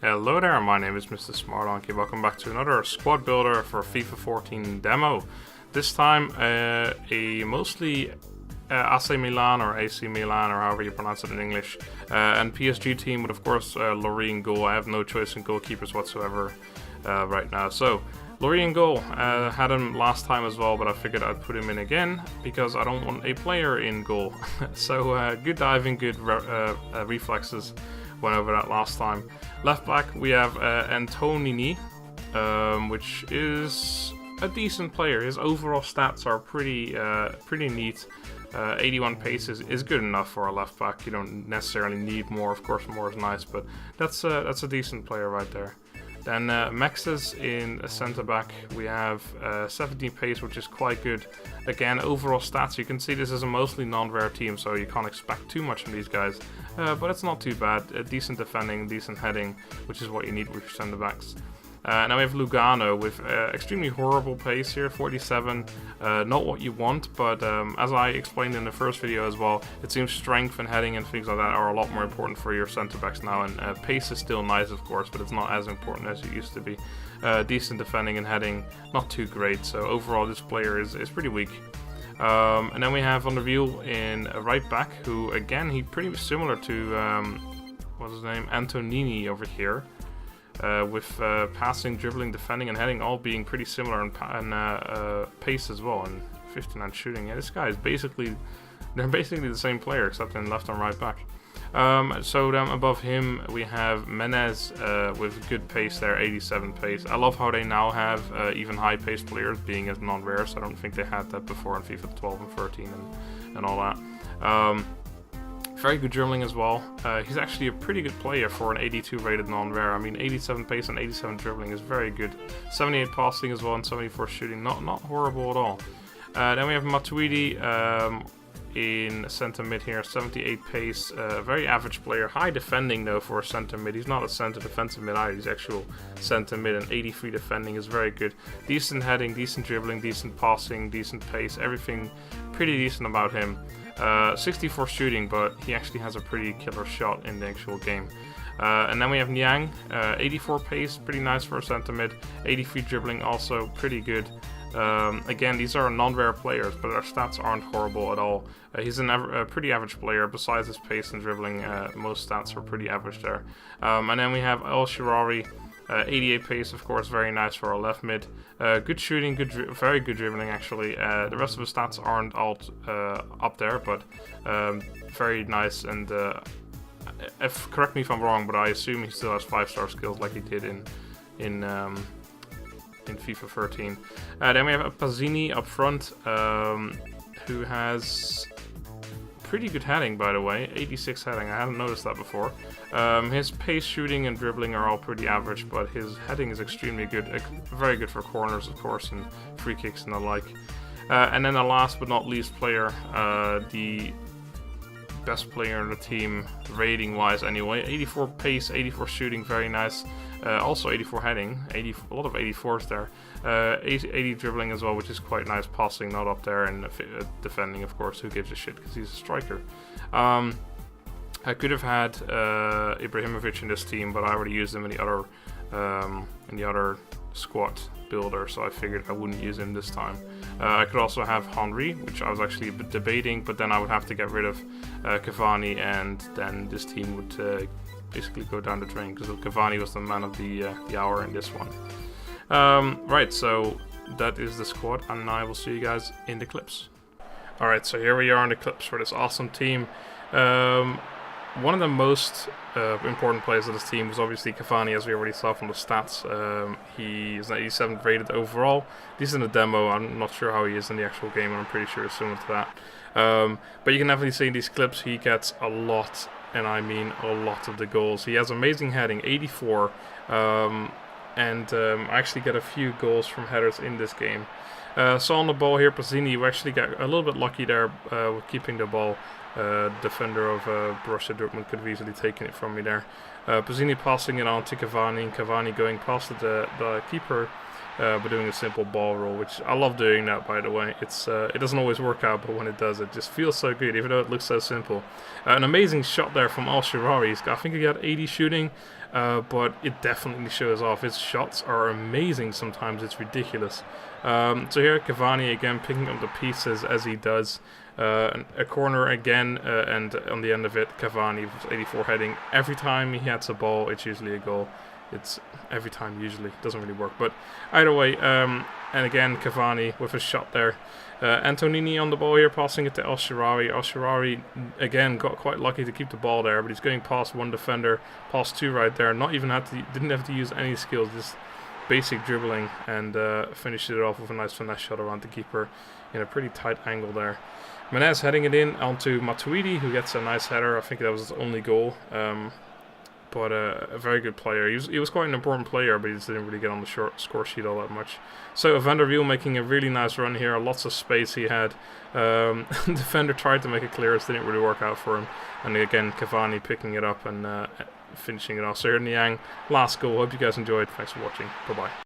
Hello there, my name is Mr. Smartdonkey. Welcome back to another squad builder for FIFA 14 demo. This time a mostly AC Milan or AC Milan or however you pronounce it in English and PSG team with of course Lloris in goal. I have no choice in goalkeepers whatsoever right now. So Lloris in goal, had him last time as well, but I figured I'd put him in again because I don't want a player in goal. So good diving, good reflexes. Went over that last time. Left back we have Antonini, which is a decent player. His overall stats are pretty neat. 81 pace is good enough for a left back. You don't necessarily need more. Of course, more is nice, but that's a decent player right there. Then Mexès in centre back, we have 17 pace, which is quite good. Again, overall stats, you can see this is a mostly non-rare team, so you can't expect too much from these guys. But it's not too bad. Decent defending, decent heading, which is what you need with your centre backs. Now we have Lugano with extremely horrible pace here, 47. Not what you want, but as I explained in the first video as well, it seems strength and heading and things like that are a lot more important for your centre backs now. And pace is still nice, of course, but it's not as important as it used to be. Decent defending and heading, not too great. So overall, this player is pretty weak. And then we have on the Wiel in a right back, who again he pretty similar to what's his name, Antonini over here. With passing, dribbling, defending, and heading all being pretty similar in pace as well, and 59 shooting. Yeah, this guy is they're basically the same player except in left and right back. So then above him we have Ménez with good pace there, 87 pace. I love how they now have even high pace players being as non-rare, so I don't think they had that before in FIFA 12 and 13 and all that. Very good dribbling as well. He's actually a pretty good player for an 82 rated non-rare. I mean, 87 pace and 87 dribbling is very good. 78 passing as well and 74 shooting. Not horrible at all. Then we have Matuidi in centre mid here. 78 pace. Very average player. High defending though for a centre mid. He's not a centre defensive mid either. He's actual centre mid, and 83 defending is very good. Decent heading, decent dribbling, decent passing, decent pace. Everything pretty decent about him. 64 shooting, but he actually has a pretty killer shot in the actual game. And then we have Niang, 84 pace, pretty nice for a centre mid. 83 dribbling, also pretty good. Again, these are non-rare players, but their stats aren't horrible at all. He's a pretty average player. Besides his pace and dribbling, most stats are pretty average there. And then we have Shaarawy. 88 pace, of course, very nice for our left mid. Good shooting, very good dribbling actually. The rest of his stats aren't all up there, but very nice. And correct me if I'm wrong, but I assume he still has 5-star skills like he did in FIFA 13. Then we have a Pazzini up front, who has pretty good heading, by the way. 86 heading, I haven't noticed that before. His pace, shooting, and dribbling are all pretty average, but his heading is extremely good. Very good for corners, of course, and free kicks and the like. And then the last but not least player, the best player in the team, rating-wise anyway. 84 pace, 84 shooting, very nice. Also 84 heading, a lot of 84s there. 80 dribbling as well, which is quite nice. Passing not up there, and defending, of course, who gives a shit because he's a striker. I could have had Ibrahimovic in this team, but I already used him in the other squad builder, so I figured I wouldn't use him this time. I could also have Henry, which I was actually debating, but then I would have to get rid of Cavani, and then this team would basically go down the drain, because Cavani was the man of the hour in this one. Right, so that is the squad, and I will see you guys in the clips. Alright, so here we are in the clips for this awesome team. One of the most important players of this team was obviously Cavani, as we already saw from the stats. He is an 87 rated overall. This is in the demo. I'm not sure how he is in the actual game, and I'm pretty sure it's similar to that. But you can definitely see in these clips he gets a lot, and I mean a lot of the goals. He has amazing heading, 84, and I actually get a few goals from headers in this game. So on the ball here, Pazzini, you actually got a little bit lucky there with keeping the ball. Defender of Borussia Dortmund could have easily taken it from me there. Pazzini passing it on to Cavani, and Cavani going past the keeper, but doing a simple ball roll, which I love doing that, by the way. It doesn't always work out, but when it does, it just feels so good, even though it looks so simple. An amazing shot there from Shaarawy. I think he got 80 shooting, but it definitely shows off. His shots are amazing sometimes, it's ridiculous. So here Cavani again picking up the pieces as he does. A corner again, and on the end of it, Cavani with 84 heading. Every time he hits a ball, it's usually a goal. It's every time usually, doesn't really work, but either way. And again Cavani with a shot there. Antonini on the ball here, passing it to Shaarawy. Shaarawy again got quite lucky to keep the ball there, but he's going past one defender, past two right there. Didn't have to use any skills, just basic dribbling, and finished it off with a nice finesse shot around the keeper in a pretty tight angle there. Ménez heading it in onto Matuidi, who gets a nice header. I think that was his only goal. But a very good player. He was quite an important player, but he just didn't really get on the score sheet all that much. So Van der Wiel making a really nice run here. Lots of space he had. Defender tried to make a clearance, didn't really work out for him. And again, Cavani picking it up and finishing it off. So here Niang, last goal. Hope you guys enjoyed. Thanks for watching. Bye-bye.